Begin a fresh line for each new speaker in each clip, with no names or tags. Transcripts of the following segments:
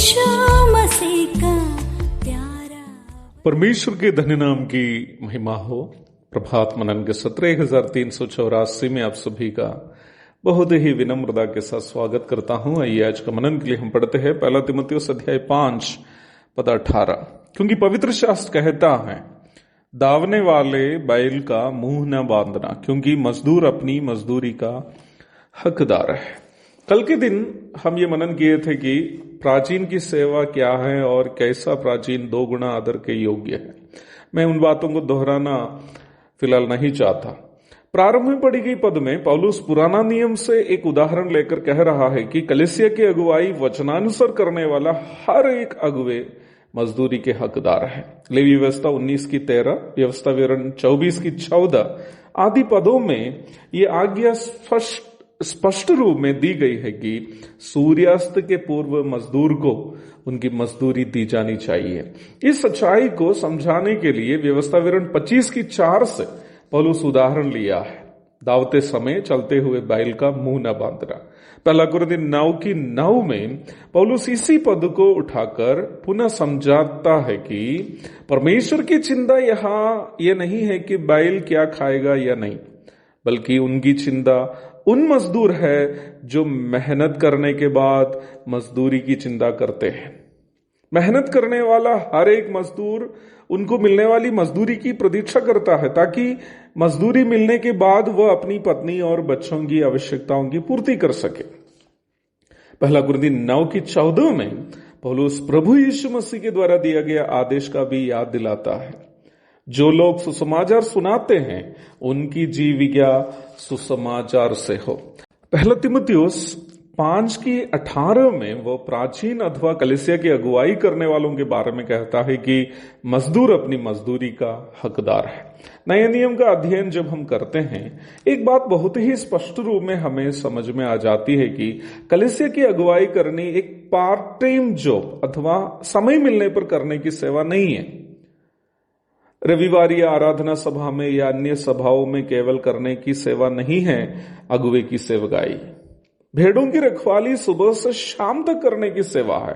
यीशु मसीह का प्यारा।
परमेश्वर के धन्य नाम की महिमा हो। प्रभात मनन के 17,384 में आप सभी का बहुत ही विनम्रता के साथ स्वागत करता हूं। आइए आज का मनन के लिए हम पढ़ते हैं 1 तीमुथियुस अध्याय 5 पद 18। क्योंकि पवित्र शास्त्र कहता है, दावने वाले बैल का मुंह न बांधना, क्योंकि मजदूर अपनी मजदूरी का हकदार है। कल के दिन हम ये मनन किए थे कि प्राचीन की सेवा क्या है और कैसा प्राचीन 2 गुना आदर के योग्य है। मैं उन बातों को दोहराना फिलहाल नहीं चाहता। प्रारंभ में पढ़ी गई पद में पौलुस पुराना नियम से एक उदाहरण लेकर कह रहा है कि कलीसिया की अगुवाई वचनानुसार करने वाला हर एक अगुवे मजदूरी के हकदार है। लेवी व्यवस्था 19 की 13, व्यवस्था विवरण 24 की 14 आदि पदों में ये आज्ञा स्पष्ट रूप में दी गई है कि सूर्यास्त के पूर्व मजदूर को उनकी मजदूरी दी जानी चाहिए। इस सच्चाई को समझाने के लिए व्यवस्था विवरण 25 की 4 से पौलुस उदाहरण लिया है। दावते समय चलते हुए बैल का मुंह न बांधना। 1 कुरिन्थियों 9 की 9 में पौलुस इसी पद को उठाकर पुनः समझाता है कि परमेश्वर की चिंता यहां यह नहीं है कि बैल क्या खाएगा या नहीं, बल्कि उनकी चिंता उन मजदूर है जो मेहनत करने के बाद मजदूरी की चिंता करते हैं। मेहनत करने वाला हर एक मजदूर उनको मिलने वाली मजदूरी की प्रतीक्षा करता है, ताकि मजदूरी मिलने के बाद वह अपनी पत्नी और बच्चों की आवश्यकताओं की पूर्ति कर सके। 1 कुरिन्थियों 9 की 14 में पौलुस प्रभु यीशु मसीह के द्वारा दिया गया आदेश का भी याद दिलाता है। जो लोग सुसमाचार सुनाते हैं उनकी जीविका सुसमाचार से हो। 1 तीमुथियुस 5 की 18 में वो प्राचीन अथवा कलीसिया की अगुवाई करने वालों के बारे में कहता है कि मजदूर अपनी मजदूरी का हकदार है। नए नियम का अध्ययन जब हम करते हैं, एक बात बहुत ही स्पष्ट रूप में हमें समझ में आ जाती है कि कलीसिया की अगुवाई करनी एक पार्ट टाइम जॉब अथवा समय मिलने पर करने की सेवा नहीं है। रविवार या आराधना सभा में या अन्य सभाओं में केवल करने की सेवा नहीं है अगुवे की सेवकाई। भेड़ों की रखवाली सुबह से शाम तक करने की सेवा है।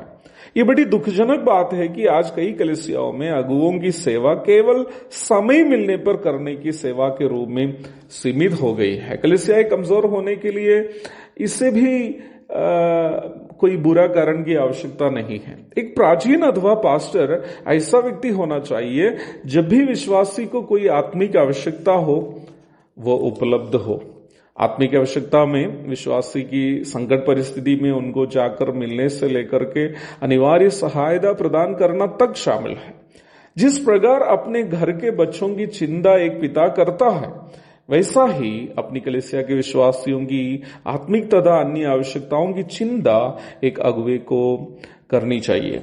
ये बड़ी दुखजनक बात है कि आज कई कलीसियाओं में अगुवों की सेवा केवल समय मिलने पर करने की सेवा के रूप में सीमित हो गई है। कलीसियाएं कमजोर होने के लिए इससे भी कोई बुरा कारण की आवश्यकता नहीं है। एक प्राचीन अथवा पास्टर ऐसा व्यक्ति होना चाहिए जब भी विश्वासी को कोई आत्मिक आवश्यकता हो वो उपलब्ध हो। आत्मिक आवश्यकता में विश्वासी की संकट परिस्थिति में उनको जाकर मिलने से लेकर के अनिवार्य सहायता प्रदान करना तक शामिल है। जिस प्रकार अपने घर के बच्चों की चिंता एक पिता करता है, वैसा ही अपनी कलीसिया के विश्वासियों की आत्मिक तथा अन्य आवश्यकताओं की चिंता एक अगुवे को करनी चाहिए।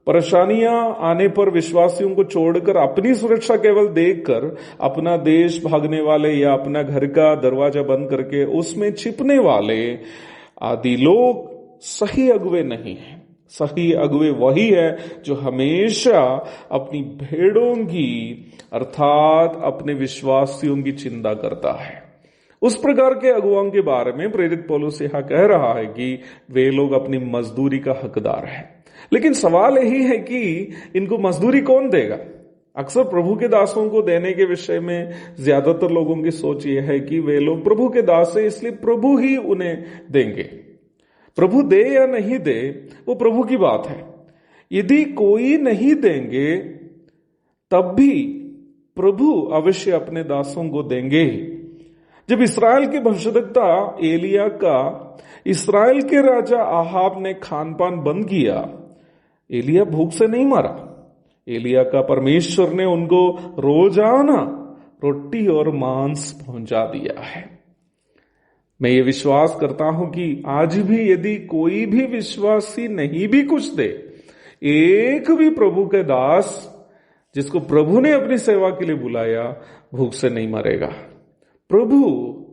परेशानियां आने पर विश्वासियों को छोड़कर अपनी सुरक्षा केवल देखकर अपना देश भागने वाले या अपना घर का दरवाजा बंद करके उसमें छिपने वाले आदि लोग सही अगुवे नहीं है। सही अगुवे वही है जो हमेशा अपनी भेड़ों की अर्थात अपने विश्वासियों की चिंता करता है। उस प्रकार के अगुवाओं के बारे में प्रेरित पौलुस यहां कह रहा है कि वे लोग अपनी मजदूरी का हकदार है। लेकिन सवाल यही है कि इनको मजदूरी कौन देगा। अक्सर प्रभु के दासों को देने के विषय में ज्यादातर लोगों की सोच यह है कि वे लोग प्रभु के दास है, इसलिए प्रभु ही उन्हें देंगे। प्रभु दे या नहीं दे वो प्रभु की बात है। यदि कोई नहीं देंगे तब भी प्रभु अवश्य अपने दासों को देंगे। जब इस्राएल के भविष्यद्वक्ता एलिया का इस्राएल के राजा आहाब ने खान पान बंद किया, एलिया भूख से नहीं मरा। एलिया का परमेश्वर ने उनको रोजाना रोटी और मांस पहुंचा दिया है। मैं ये विश्वास करता हूं कि आज भी यदि कोई भी विश्वासी नहीं भी कुछ दे, एक भी प्रभु के दास जिसको प्रभु ने अपनी सेवा के लिए बुलाया भूख से नहीं मरेगा। प्रभु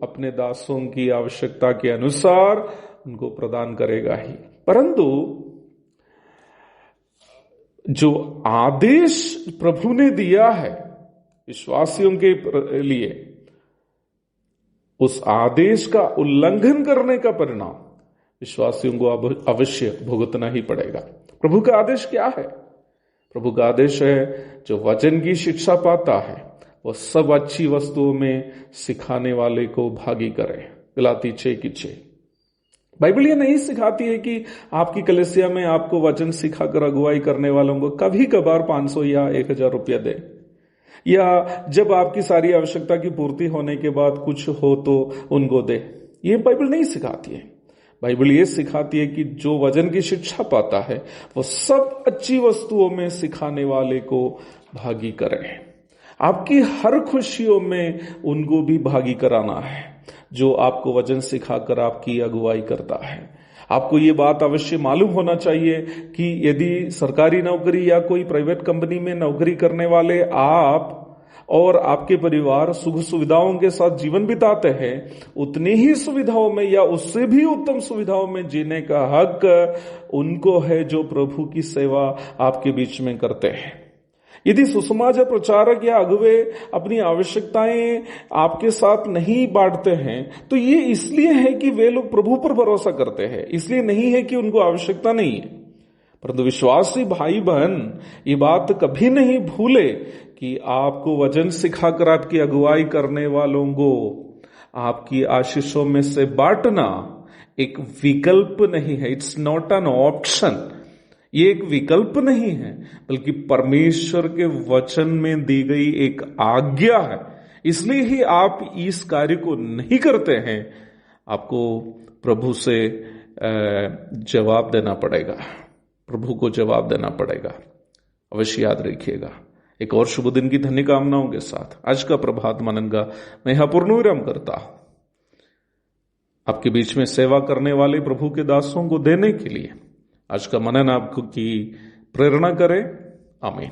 अपने दासों की आवश्यकता के अनुसार उनको प्रदान करेगा ही। परंतु जो आदेश प्रभु ने दिया है विश्वासियों के लिए, उस आदेश का उल्लंघन करने का परिणाम विश्वासियों को अवश्य भुगतना ही पड़ेगा। प्रभु का आदेश क्या है? प्रभु का आदेश है जो वचन की शिक्षा पाता है वो सब अच्छी वस्तुओं में सिखाने वाले को भागी करे। गलाती 6:6। बाइबल ये नहीं सिखाती है कि आपकी कलीसिया में आपको वचन सिखाकर अगुवाई करने वालों को कभी कभार 500 या 1000 रुपया दे, या जब आपकी सारी आवश्यकता की पूर्ति होने के बाद कुछ हो तो उनको दे। ये बाइबल नहीं सिखाती है। बाइबल ये सिखाती है कि जो वचन की शिक्षा पाता है वो सब अच्छी वस्तुओं में सिखाने वाले को भागी करे। आपकी हर खुशियों में उनको भी भागी कराना है जो आपको वचन सिखाकर आपकी अगुवाई करता है। आपको ये बात अवश्य मालूम होना चाहिए कि यदि सरकारी नौकरी या कोई प्राइवेट कंपनी में नौकरी करने वाले आप और आपके परिवार सुख सुविधाओं के साथ जीवन बिताते हैं, उतनी ही सुविधाओं में या उससे भी उत्तम सुविधाओं में जीने का हक उनको है जो प्रभु की सेवा आपके बीच में करते हैं। यदि सुसमाचार प्रचारक या अगुवे अपनी आवश्यकताएं आपके साथ नहीं बांटते हैं तो ये इसलिए है कि वे लोग प्रभु पर भरोसा करते हैं, इसलिए नहीं है कि उनको आवश्यकता नहीं है। परंतु विश्वासी भाई बहन ये बात कभी नहीं भूले कि आपको वचन सिखाकर आपकी अगुवाई करने वालों को आपकी आशीषों में से बांटना एक विकल्प नहीं है। It's not an option. ये एक विकल्प नहीं है बल्कि परमेश्वर के वचन में दी गई एक आज्ञा है। इसलिए ही आप इस कार्य को नहीं करते हैं। आपको प्रभु से जवाब देना पड़ेगा, प्रभु को जवाब देना पड़ेगा। अवश्य याद रखिएगा। एक और शुभ दिन की धन्य कामनाओं के साथ आज का प्रभात मनन का मैं यहाँ पूर्ण विराम करता हूं। आपके बीच में सेवा करने वाले प्रभु के दासों को देने के लिए आज का मनन आपको की प्रेरणा करे। आमीन।